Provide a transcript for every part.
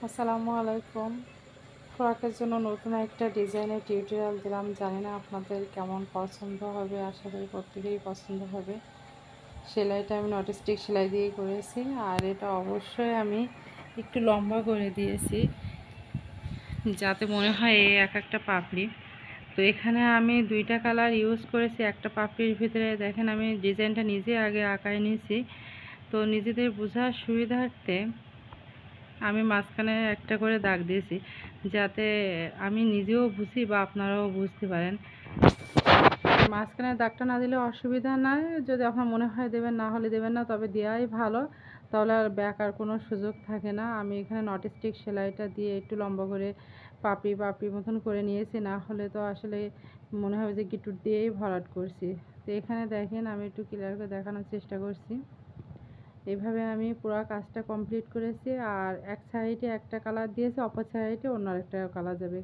আসসালামু আলাইকুম। ফ্রকের জন্য নতুন একটা ডিজাইনের টিউটোরিয়াল দিলাম। জানি না আপনাদের কেমন পছন্দ হবে, আশা করি প্রত্যেকেরই পছন্দ হবে। সেলাইটা আমি নটস্টিক সেলাই দিয়ে করেছি, আর এটা অবশ্যই আমি একটু লম্বা করে দিয়েছি যাতে মনে হয় এই এক একটা পাপড়ি। তো এখানে আমি দুইটা কালার ইউজ করেছি একটা পাপড়ির ভিতরে। দেখেন আমি ডিজাইনটা নিজে আগে আঁকায় নিয়েছি, তো নিজেদের বোঝার সুবিধার্থে আমি মাঝখানে একটা করে দাগ দিয়েছি যাতে আমি নিজেও বুঝি বা আপনারাও বুঝতে পারেন। মাঝখানে দাগটা না দিলে অসুবিধা নাই, যদি আপনার মনে হয় দেবেন, না হলে দেবেন না, তবে দেওয়াই ভালো, তাহলে আর ব্যাকার কোনো সুযোগ থাকে না। আমি এখানে নটস্টিক সেলাইটা দিয়ে একটু লম্বা করে পাপড়ি পাপড়ি মতন করে নিয়েছি, না হলে তো আসলে মনে হবে যে গিটুর দিয়েই ভরাট করছি। তো এখানে দেখেন আমি একটু ক্লিয়ার করে দেখানোর চেষ্টা করছি। এইভাবে আমি পুরো কাজটা কমপ্লিট করেছি, আর এক সাইডে একটা কালার দিয়েছি, অপর সাইডে অন্য আরেকটা কালার যাবে।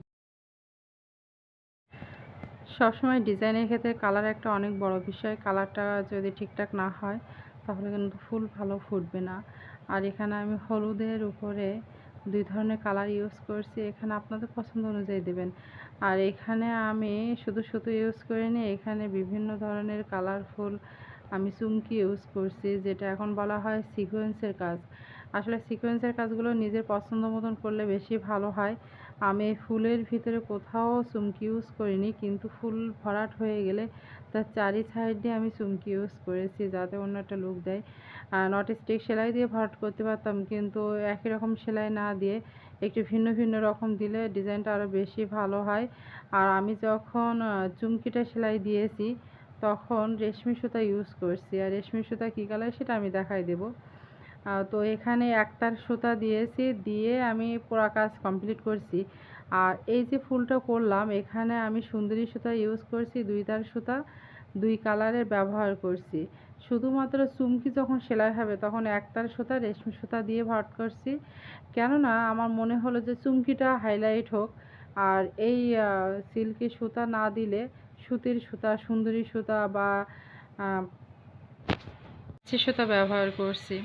সবসময় ডিজাইনের ক্ষেত্রে কালার একটা অনেক বড় বিষয়। কালারটা যদি ঠিকঠাক না হয় তাহলে কিন্তু ফুল ভালো ফুটবে না। আর এখানে আমি হলুদের উপরে দুই ধরনের কালার ইউজ করছি, এখানে আপনাদের পছন্দ অনুযায়ী দেবেন। আর এখানে আমি শুধু সুতো ইউজ করিনি, এখানে বিভিন্ন ধরনের কালারফুল আমি চুমকি ইউজ করছি, যেটা এখন বলা হয় সিকোয়েন্সের কাজ। আসলে সিকোয়েন্সের কাজগুলো নিজের পছন্দ মতন করলে বেশি ভালো হয়। আমি ফুলের ভিতরে কোথাও চুমকি ইউজ করিনি, কিন্তু ফুল ভরাট হয়ে গেলে তার চারি সাইড দিয়ে আমি চুমকি ইউজ করেছি যাতে অন্য একটা লুক দেয়। নটস্টিক সেলাই দিয়ে ভরাট করতে পারতাম, কিন্তু একই রকম সেলাই না দিয়ে একটু ভিন্ন ভিন্ন রকম দিলে ডিজাইনটা আরও বেশি ভালো হয়। আর আমি যখন চুমকিটা সেলাই দিয়েছি তখন রেশমি সুতা ইউজ করছি, আর রেশমি সুতা কী কালার সেটা আমি দেখাই দেবো। তো এখানে একতার সুতা দিয়েছি, দিয়ে আমি পুরো কাজ কমপ্লিট করছি। আর এই যে ফুলটা করলাম এখানে আমি সুন্দরী সুতা ইউজ করছি, দুই তার সুতা, দুই কালারের ব্যবহার করছি। শুধুমাত্র চুমকি যখন সেলাই হবে তখন একতার সুতা রেশমি সুতা দিয়ে ভরাট করছি, কেননা আমার মনে হলো যে চুমকিটা হাইলাইট হোক। আর এই সিল্কি সুতা না দিলে সুতির সুতা, সুন্দরী সুতা বা সুতা ব্যবহার করছি।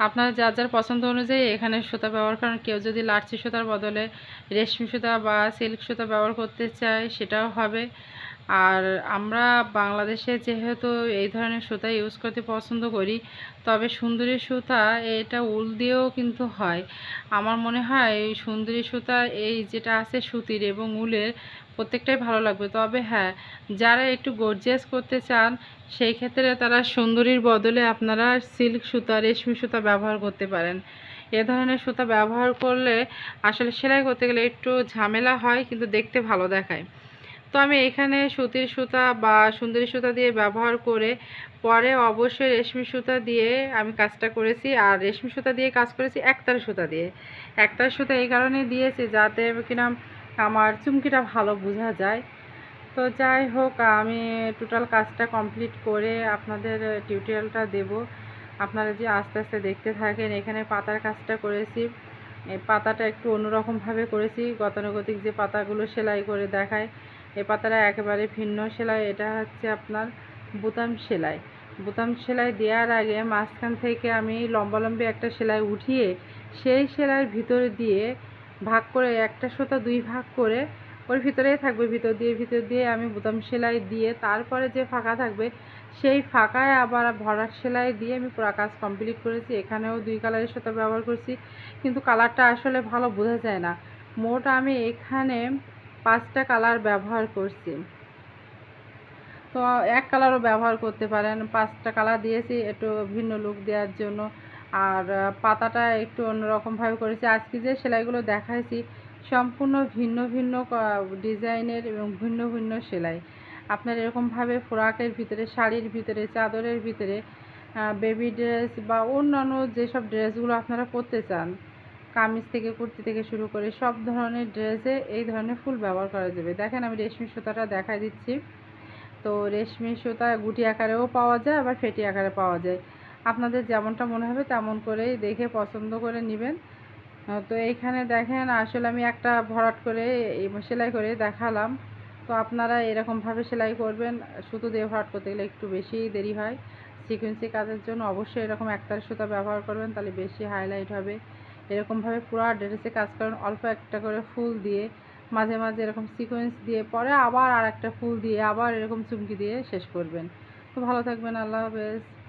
আপনারা যার যার পছন্দ অনুযায়ী এখানে সুতা ব্যবহার করেন। কেউ যদি লাচ্ছি সুতার বদলে রেশমি সুতা বা সিল্ক সুতা ব্যবহার করতে চায় সেটাও হবে। আর আমরা বাংলাদেশে যেহেতু এই ধরনের সুতা ইউজ করতে পছন্দ করি, তবে সুন্দরী সুতা এটা উল দিয়েও কিন্তু হয়। আমার মনে হয় এই সুন্দরী সুতা এই যেটা আছে সুতির এবং উলের প্রত্যেকটাই ভালো লাগবে। তবে হ্যাঁ, যারা একটু গর্জিয়াস করতে চান সেই ক্ষেত্রে তারা সুন্দরীর বদলে আপনারা সিল্ক সুতা, রেশমি সুতা ব্যবহার করতে পারেন। এ ধরনের সুতা ব্যবহার করলে আসলে সেলাই করতে গেলে একটু ঝামেলা হয়, কিন্তু দেখতে ভালো দেখায়। তো আমি এখানে সুতির সুতা বা সুন্দরী সুতা দিয়ে ব্যবহার করে পরে অবশ্যই রেশমি সুতা দিয়ে আমি কাজটা করেছি। আর রেশমি সুতা দিয়ে কাজ করেছি একতার সুতা দিয়ে। একতার সুতা এই কারণে দিয়েছি যাতে কিনা আমার চুমকিটা ভালো বোঝা যায়। তো যাই হোক, আমি টোটাল কাজটা কমপ্লিট করে আপনাদের টিউটোরিয়ালটা দেব। আপনারা যে আস্তে আস্তে দেখতে থাকেন। এখানে পাতার কাজটা করেছি, এই পাতাটা একটু অন্যরকমভাবে করেছি। গতানুগতিক যে পাতাগুলো সেলাই করে দেখায়, এই পাতাটা একেবারে ভিন্ন সেলাই। এটা হচ্ছে আপনার বোতাম সেলাই। বোতাম সেলাই দেওয়ার আগে মাঝখান থেকে আমি লম্বালম্বি একটা সেলাই উঠিয়ে সেই সেলাইয়ের ভিতরে দিয়ে ভাগ করে, একটা সুতা দুই ভাগ করে ওর ভিতরেই থাকবে, ভিতর দিয়ে আমি বোতাম সেলাই দিয়ে তারপরে যে ফাঁকা থাকবে সেই ফাঁকায় আবার ভরাট সেলাই দিয়ে আমি পুরো কাজ কমপ্লিট করেছি। এখানেও দুই কালারের সুতা ব্যবহার করছি, কিন্তু কালারটা আসলে ভালো বোঝা যায় না। মোট আমি এখানে 5টা কালার ব্যবহার করছি। তো এক কালারও ব্যবহার করতে পারেন। 5টা কালার দিয়েছি একটু ভিন্ন লুক দেওয়ার জন্য। আর পাতাটা একটু অন্যরকমভাবে করেছি। আজকে যে সেলাইগুলো দেখাইছি সম্পূর্ণ ভিন্ন ভিন্ন ডিজাইনের এবং ভিন্ন ভিন্ন সেলাই। আপনার এরকমভাবে ফ্রকের ভিতরে, শাড়ির ভিতরে, চাদরের ভিতরে, বেবি ড্রেস বা অন্যান্য যেসব ড্রেসগুলো আপনারা পরতে চান, কামিজ থেকে কুর্তি থেকে শুরু করে সব ধরনের ড্রেসে এই ধরনের ফুল ব্যবহার করা যাবে। দেখেন আমি রেশমি সুতাটা দেখাই দিচ্ছি। তো রেশমি সুতা গুটি আকারেও পাওয়া যায়, আবার ফেটি আকারে পাওয়া যায়। আপনাদের যেমনটা মনে হবে তেমন করেই দেখে পছন্দ করে নেবেন। তো এইখানে দেখেন আসলে আমি একটা ভরাট করে সেলাই করে দেখালাম। তো আপনারা এরকমভাবে সেলাই করবেন। সুতো দিয়ে ভরাট করতে গেলে একটু বেশি দেরি হয়। সিকোয়েন্সি কাজের জন্য অবশ্যই এরকম একতার সুতা ব্যবহার করবেন, তাহলে বেশি হাইলাইট হবে। এরকমভাবে পুরো ড্রেসে কাজ করেন, অল্প একটা করে ফুল দিয়ে, মাঝে মাঝে এরকম সিকোয়েন্স দিয়ে, পরে আবার আর একটা ফুল দিয়ে, আবার এরকম চুমকি দিয়ে শেষ করবেন। তো ভালো থাকবেন, আল্লাহ হাফেজ।